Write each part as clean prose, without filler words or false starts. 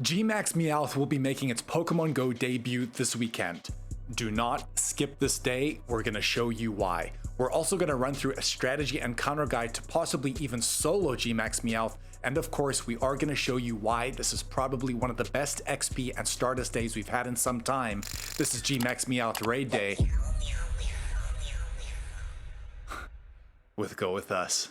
Gmax Meowth will be making its Pokemon GO debut this weekend. Do not skip this day, we're going to show you why. We're also going to run through a strategy and counter guide to possibly even solo Gmax Meowth, and of course we are going to show you why this is probably one of the best XP and Stardust days we've had in some time. This is Gmax Meowth Raid Day with Go With Us.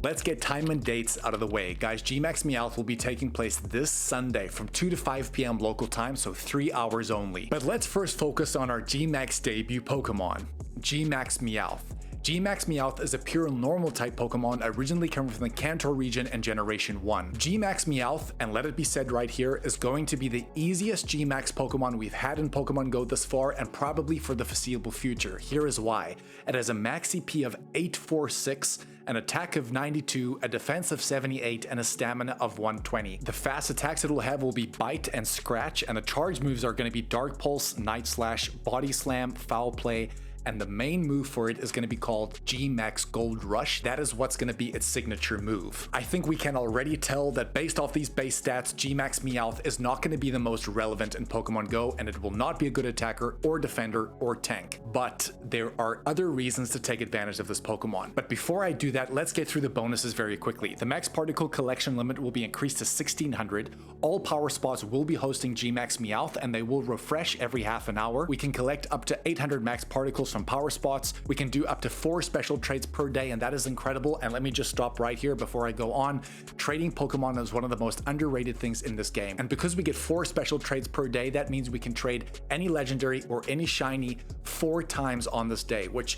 Let's get time and dates out of the way. Guys, Gmax Meowth will be taking place this Sunday from 2 to 5 p.m. local time, so 3 hours only. But let's first focus on our Gmax debut Pokemon, Gmax Meowth. Gmax Meowth is a pure normal type Pokemon originally coming from the Kanto region and Generation 1. Gmax Meowth, and let it be said right here, is going to be the easiest Gmax Pokemon we've had in Pokemon GO thus far and probably for the foreseeable future. Here is why. It has a max CP of 846, an attack of 92, a defense of 78, and a stamina of 120. The fast attacks it will have will be Bite and Scratch, and the charge moves are going to be Dark Pulse, Night Slash, Body Slam, Foul Play, and the main move for it is going to be called Gmax Gold Rush. That is what's going to be its signature move. I think we can already tell that based off these base stats, Gmax Meowth is not going to be the most relevant in Pokemon GO, and it will not be a good attacker or defender or tank. But there are other reasons to take advantage of this Pokemon. But before I do that, let's get through the bonuses very quickly. The max particle collection limit will be increased to 1600. All power spots will be hosting Gmax Meowth, and they will refresh every half an hour. We can collect up to 800 max particles from power spots. We can do up to 4 special trades per day, and that is incredible. And let me just stop right here before I go on. Trading Pokemon is one of the most underrated things in this game. And because we get 4 special trades per day, that means we can trade any legendary or any shiny 4 times on this day, which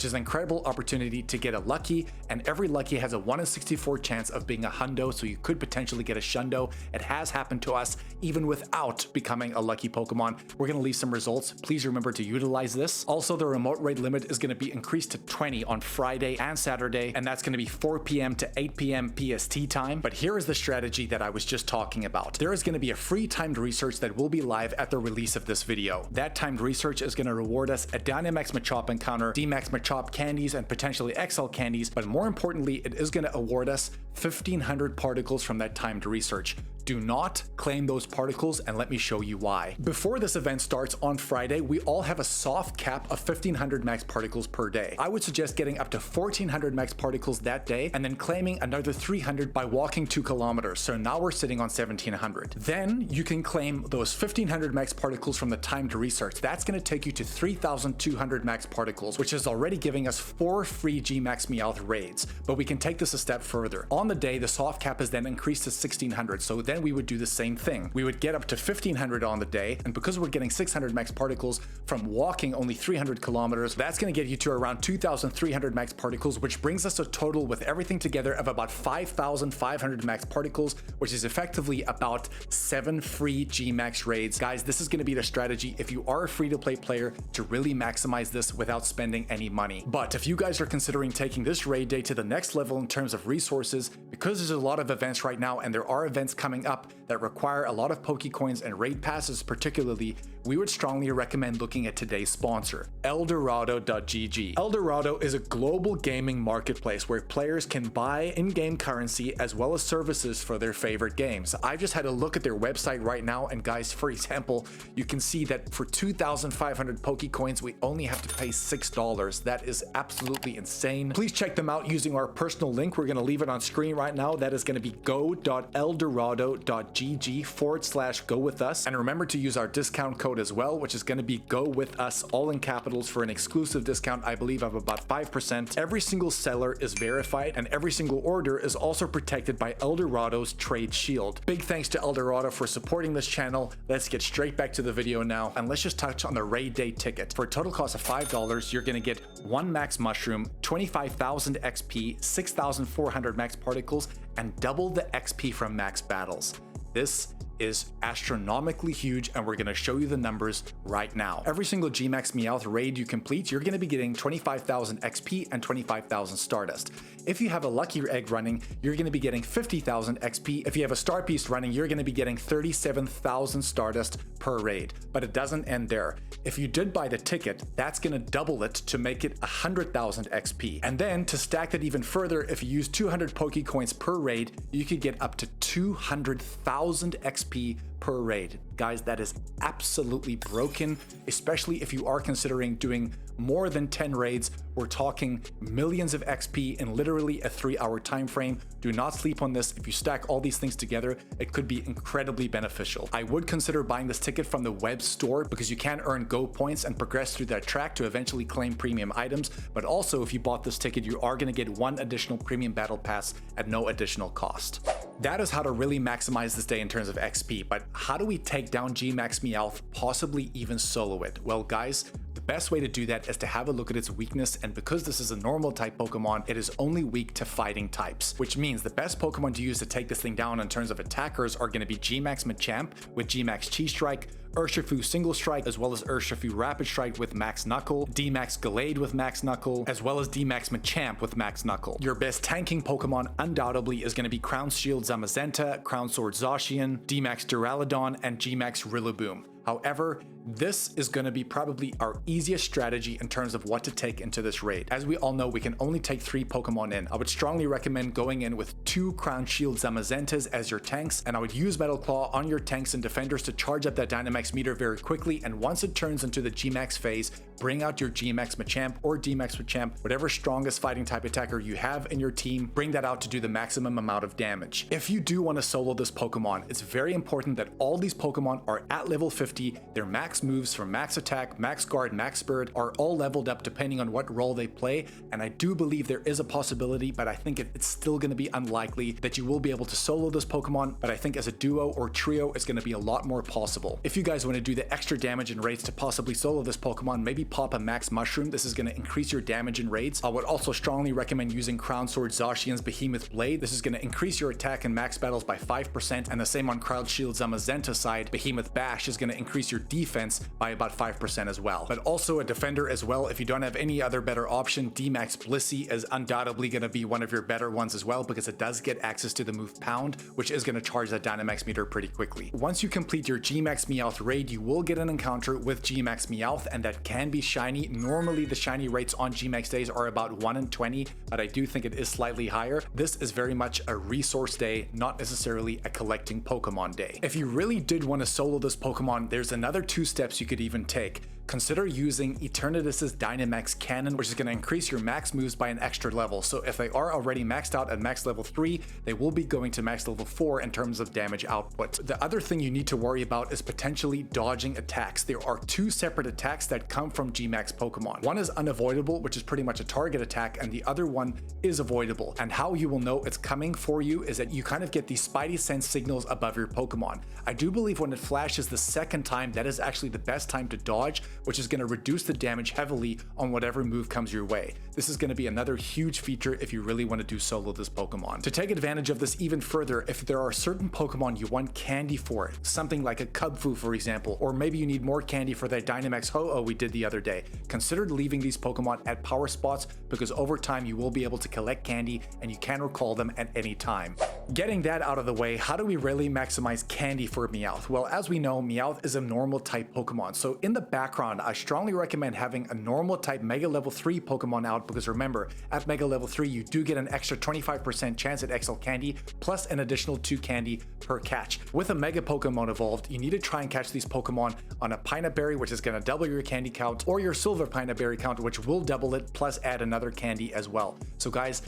is an incredible opportunity to get a lucky, and every lucky has a 1 in 64 chance of being a hundo, so you could potentially get a shundo. It has happened to us even without becoming a lucky Pokemon. We're going to leave some results. Please remember to utilize this. Also, the remote raid limit is going to be increased to 20 on Friday and Saturday, and that's going to be 4 p.m. to 8 p.m. PST time. But here is the strategy that I was just talking about. There is going to be a free timed research that will be live at the release of this video. That timed research is going to reward us a Dynamax Machop encounter, Dmax Machop candies, and potentially XL candies, but more importantly, it is going to award us 1500 particles from that timed research. Do not claim those particles, and let me show you why. Before this event starts on Friday, we all have a soft cap of 1500 max particles per day. I would suggest getting up to 1400 max particles that day, and then claiming another 300 by walking 2 kilometers. So now we're sitting on 1700. Then you can claim those 1500 max particles from the timed research. That's going to take you to 3200 max particles, which is already giving us 4 free Gmax Meowth raids. But we can take this a step further. On the day, the soft cap is then increased to 1600, so then we would do the same thing. We would get up to 1500 on the day, and because we're getting 600 max particles from walking only 300 kilometers, that's going to get you to around 2300 max particles, which brings us a total with everything together of about 5500 max particles, which is effectively about 7 free Gmax raids. Guys, this is going to be the strategy if you are a free-to-play player to really maximize this without spending any money. But if you guys are considering taking this raid day to the next level in terms of resources, because there's a lot of events right now and there are events coming up that require a lot of Pokecoins and raid passes particularly, we would strongly recommend looking at today's sponsor, Eldorado.gg. Eldorado is a global gaming marketplace where players can buy in-game currency as well as services for their favorite games. I just had a look at their website right now, and guys, for example, you can see that for 2,500 Pokecoins, we only have to pay $6. That is absolutely insane. Please check them out using our personal link. We're going to leave it on screen right now. That is going to be go.eldorado.gg/go-with-us. And remember to use our discount code as well, which is going to be Go With Us, all in capitals, for an exclusive discount, I believe, of about 5%. Every single seller is verified, and every single order is also protected by Eldorado's Trade Shield. Big thanks to Eldorado for supporting this channel. Let's get straight back to the video now, and let's just touch on the raid day ticket. For a total cost of $5, you're going to get 1 max mushroom, 25,000 XP, 6,400 max particles, and double the XP from max battles. This is astronomically huge, and we're going to show you the numbers right now. Every single Gmax Meowth raid you complete, you're going to be getting 25,000 XP and 25,000 Stardust. If you have a lucky egg running, you're going to be getting 50,000 XP. If you have a star piece running, you're going to be getting 37,000 Stardust per raid. But it doesn't end there. If you did buy the ticket, that's going to double it to make it 100,000 XP. And then to stack that even further, if you use 200 Pokecoins per raid, you could get up to 200,000 XP per raid. Guys, that is absolutely broken, especially if you are considering doing more than 10 raids. We're talking millions of XP in literally a 3-hour time frame. Do not sleep on this. If you stack all these things together, it could be incredibly beneficial. I would consider buying this ticket from the web store because you can earn Go points and progress through that track to eventually claim premium items. But also, if you bought this ticket, you are going to get one additional premium battle pass at no additional cost. That is how to really maximize this day in terms of XP, but how do we take down Gmax Meowth, possibly even solo it? Well guys, the best way to do that is to have a look at its weakness, and because this is a normal type Pokemon, it is only weak to fighting types, which means the best Pokemon to use to take this thing down in terms of attackers are going to be Gmax Machamp with Gmax Chi-Strike, Urshifu Single Strike, as well as Urshifu Rapid Strike with Max Knuckle, Dmax Gallade with Max Knuckle, as well as Dmax Machamp with Max Knuckle. Your best tanking Pokemon undoubtedly is going to be Crown Shield Zamazenta, Crown Sword Zacian, Dmax Duraludon, and Gmax Rillaboom. However, this is going to be probably our easiest strategy in terms of what to take into this raid. As we all know, we can only take 3 Pokemon in. I would strongly recommend going in with 2 Crown Shield Zamazentas as your tanks, and I would use Metal Claw on your tanks and defenders to charge up that Dynamax meter very quickly, and once it turns into the Gmax phase, bring out your Gmax Machamp or Dmax Machamp, whatever strongest fighting type attacker you have in your team, bring that out to do the maximum amount of damage. If you do want to solo this Pokemon, it's very important that all these Pokemon are at level 50, their max moves from max attack, max guard, max spirit are all leveled up depending on what role they play, and I do believe there is a possibility, but I think it's still going to be unlikely that you will be able to solo this Pokemon, but I think as a duo or trio, it's going to be a lot more possible. If you guys want to do the extra damage in raids to possibly solo this Pokemon, maybe pop a Max Mushroom. This is going to increase your damage in raids. I would also strongly recommend using Crown Sword Zacian's Behemoth Blade. This is going to increase your attack in max battles by 5%, and the same on Crown Shield Zamazenta side. Behemoth Bash is going to increase your defense by about 5% as well. But also a defender as well. If you don't have any other better option, Dmax Blissey is undoubtedly going to be one of your better ones as well, because it does get access to the move Pound, which is going to charge that Dynamax meter pretty quickly. Once you complete your Gmax Meowth raid, you will get an encounter with Gmax Meowth, and that can be shiny. Normally the shiny rates on Gmax days are about 1 in 20, but I do think it is slightly higher. This is very much a resource day, not necessarily a collecting Pokemon day. If you really did want to solo this Pokemon, there's another 2 steps you could even take. Consider using Eternatus's Dynamax Cannon, which is going to increase your max moves by an extra level. So if they are already maxed out at max level 3, they will be going to max level 4 in terms of damage output. The other thing you need to worry about is potentially dodging attacks. There are 2 separate attacks that come from Gmax Pokemon. One is unavoidable, which is pretty much a target attack, and the other one is avoidable. And how you will know it's coming for you is that you kind of get these spidey sense signals above your Pokemon. I do believe when it flashes the second time, that is actually the best time to dodge, which is going to reduce the damage heavily on whatever move comes your way. This is going to be another huge feature if you really want to do solo this Pokemon. To take advantage of this even further, if there are certain Pokemon you want candy for, something like a Cubfu for example, or maybe you need more candy for that Dynamax Ho-Oh we did the other day, consider leaving these Pokemon at power spots, because over time you will be able to collect candy and you can recall them at any time. Getting that out of the way, how do we really maximize candy for Meowth? Well, as we know, Meowth is a normal type Pokemon, so in the background I strongly recommend having a normal type Mega Level 3 Pokemon out, because remember, at Mega Level 3 you do get an extra 25% chance at XL candy, plus an additional 2 candy per catch. With a Mega Pokemon evolved, you need to try and catch these Pokemon on a Pinap Berry, which is going to double your candy count, or your Silver Pinap Berry count, which will double it, plus add another candy as well. So guys,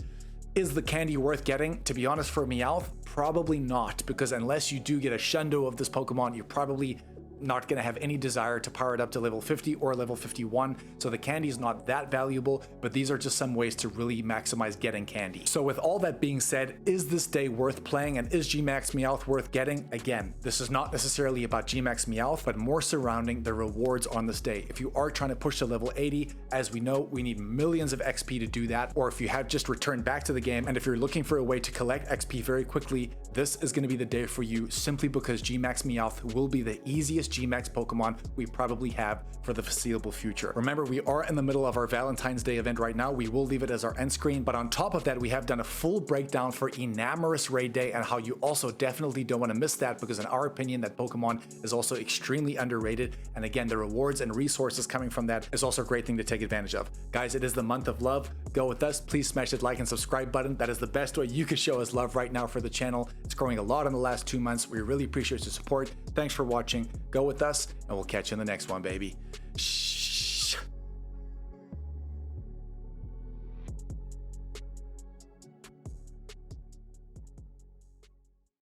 is the candy worth getting? To be honest, for Meowth, probably not, because unless you do get a Shundo of this Pokemon, you're probably not going to have any desire to power it up to level 50 or level 51, so the candy is not that valuable, but these are just some ways to really maximize getting candy. So with all that being said, is this day worth playing and is Gmax Meowth worth getting? Again, this is not necessarily about Gmax Meowth, but more surrounding the rewards on this day. If you are trying to push to level 80, as we know, we need millions of XP to do that, or if you have just returned back to the game and if you're looking for a way to collect XP very quickly, this is going to be the day for you, simply because Gmax Meowth will be the easiest Gmax Pokemon we probably have for the foreseeable future. Remember, we are in the middle of our Valentine's Day event right now. We will leave it as our end screen, but on top of that, we have done a full breakdown for Dynamax Raid Day and how you also definitely don't want to miss that, because in our opinion, that Pokemon is also extremely underrated. And again, the rewards and resources coming from that is also a great thing to take advantage of. Guys, it is the month of love. Go with us. Please smash that like and subscribe button. That is the best way you can show us love right now for the channel. It's growing a lot in the last 2 months. We really appreciate your support. Thanks for watching. Go with us, and we'll catch you in the next one, baby.